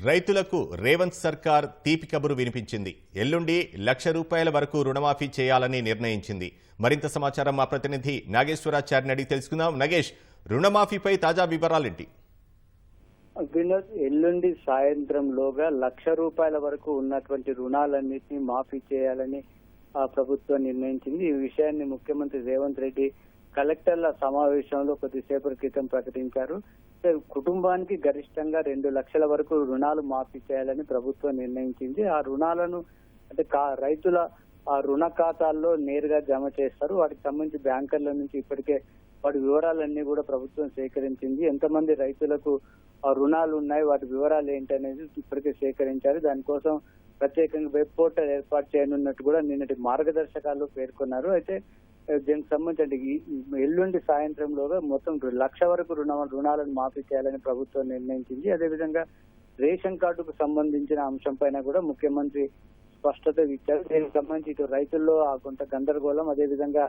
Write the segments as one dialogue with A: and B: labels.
A: రైతులకు రేవంత్ సర్కార్ తీపి కబురు వినిపించింది. ఎల్లుండి ₹1,00,000 వరకు రుణమాఫీ చేయాలని నిర్ణయించింది. మరింత సమాచారం మా ప్రతినిధి నాగేశ్వరాచార్యని అడిగి తెలుసుకుందాం. నాగేష్, రుణమాఫీపై తాజా వివరాలేంటి?
B: వినోద్, ఎల్లుండి సాయంత్రంలోగా ₹1,00,000 వరకు ఉన్నటువంటి రుణాలన్నింటినీ మాఫీ చేయాలని ప్రభుత్వం నిర్ణయించింది. ఈ విషయాన్ని ముఖ్యమంత్రి రేవంత్ రెడ్డి కలెక్టర్ల సమావేశంలో కొద్దిసేపటి క్రితం ప్రకటించారు. కుటుంబానికి గరిష్టంగా 2 లక్షల వరకు రుణాలు మాఫీ చేయాలని ప్రభుత్వం నిర్ణయించింది. ఆ రుణాలను అంటే రైతుల ఆ రుణ ఖాతాల్లో నేరుగా జమ చేస్తారు. వాటికి సంబంధించి బ్యాంకర్ల నుంచి ఇప్పటికే వాటి వివరాలన్నీ కూడా ప్రభుత్వం సేకరించింది. ఎంతమంది రైతులకు ఆ రుణాలు ఉన్నాయి, వాటి వివరాలు ఏంటనేది ఇప్పటికే సేకరించారు. దానికోసం ప్రత్యేకంగా వెబ్ పోర్టల్ ఏర్పాటు చేయనున్నట్టు కూడా నిన్నటి మార్గదర్శకాల్లో పేర్కొన్నారు. అయితే దీనికి సంబంధించి ఎల్లుండి సాయంత్రంలోగా మొత్తం 1,00,000 వరకు రుణాలను మాఫీ చేయాలని ప్రభుత్వం నిర్ణయించింది. అదేవిధంగా రేషన్ కార్డుకు సంబంధించిన అంశం పైన కూడా ముఖ్యమంత్రి స్పష్టత ఇచ్చారు. దీనికి సంబంధించి ఇటు రైతుల్లో కొంత గందరగోళం, అదేవిధంగా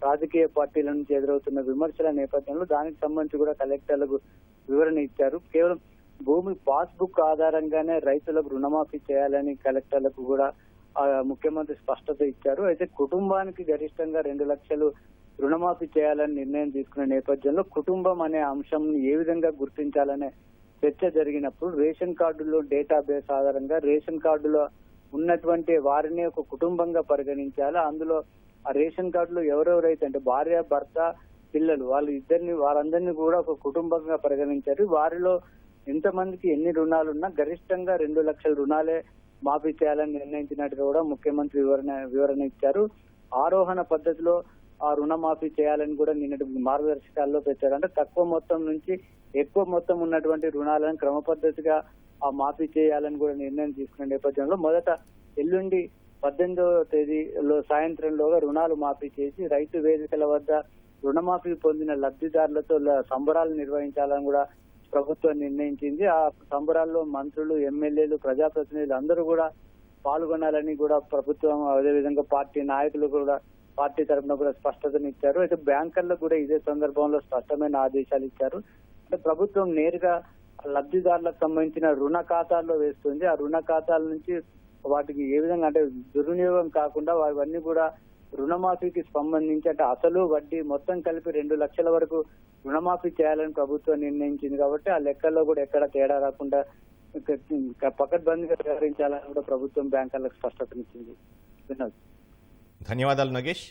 B: రాజకీయ పార్టీల నుంచి ఎదురవుతున్న విమర్శల నేపథ్యంలో దానికి సంబంధించి కూడా కలెక్టర్లకు వివరణ ఇచ్చారు. కేవలం భూమి పాస్బుక్ ఆధారంగానే రైతులకు రుణమాఫీ చేయాలని కలెక్టర్లకు కూడా ముఖ్యమంత్రి స్పష్టత ఇచ్చారు. అయితే కుటుంబానికి గరిష్టంగా 2 లక్షలు రుణమాఫీ చేయాలని నిర్ణయం తీసుకున్న నేపథ్యంలో కుటుంబం అనే అంశం ఏ విధంగా గుర్తించాలనే చర్చ జరిగినప్పుడు రేషన్ కార్డులో డేటాబేస్ ఆధారంగా రేషన్ కార్డులో ఉన్నటువంటి వారిని ఒక కుటుంబంగా పరిగణించాలి. అందులో ఆ రేషన్ కార్డులో ఎవరెవరైతే అంటే భార్య, భర్త, పిల్లలు వారందరినీ కూడా ఒక కుటుంబంగా పరిగణించారు. వారిలో ఎంతమందికి ఎన్ని రుణాలున్నా గరిష్టంగా 2 లక్షల రుణాలే మాఫీ చేయాలని నిర్ణయించినట్టుగా కూడా ముఖ్యమంత్రి వివరణ ఇచ్చారు. ఆరోహణ పద్ధతిలో ఆ రుణమాఫీ చేయాలని కూడా నిన్నటి మార్గదర్శకాల్లో పెట్టారు. అంటే తక్కువ మొత్తం నుంచి ఎక్కువ మొత్తం ఉన్నటువంటి రుణాలను క్రమ పద్ధతిగా ఆ మాఫీ చేయాలని కూడా నిర్ణయం తీసుకున్న నేపథ్యంలో మొదట ఎల్లుండి 18వ తేదీలో సాయంత్రంలోగా రుణాలు మాఫీ చేసి రైతు వేదికల వద్ద రుణమాఫీ పొందిన లబ్ధిదారులతో సంబరాలు నిర్వహించాలని కూడా ప్రభుత్వం నిర్ణయించింది. ఆ సంబరాల్లో మంత్రులు, ఎమ్మెల్యేలు, ప్రజాప్రతినిధులు అందరూ కూడా పాల్గొనాలని కూడా ప్రభుత్వం అదేవిధంగా పార్టీ నాయకులు కూడా పార్టీ తరఫున కూడా స్పష్టతనిచ్చారు. అయితే బ్యాంకర్లకు కూడా ఇదే సందర్భంలో స్పష్టమైన ఆదేశాలు ఇచ్చారు. అంటే ప్రభుత్వం నేరుగా లబ్ధిదారులకు సంబంధించిన రుణ ఖాతాల్లో వేస్తుంది. ఆ రుణ ఖాతాల నుంచి వాటికి ఏ విధంగా అంటే దుర్వినియోగం కాకుండా అవన్నీ కూడా రుణమాఫీకి సంబంధించి అంటే అసలు వడ్డీ మొత్తం కలిపి 2 లక్షల వరకు రుణమాఫీ చేయాలని ప్రభుత్వం నిర్ణయించింది. కాబట్టి ఆ లెక్కల్లో కూడా ఎక్కడ తేడా రాకుండా పకడ్బందీగా వ్యవహరించాలని కూడా ప్రభుత్వం బ్యాంకర్లకు స్పష్టతనిచ్చింది.
A: ధన్యవాదాలు నాగేష్.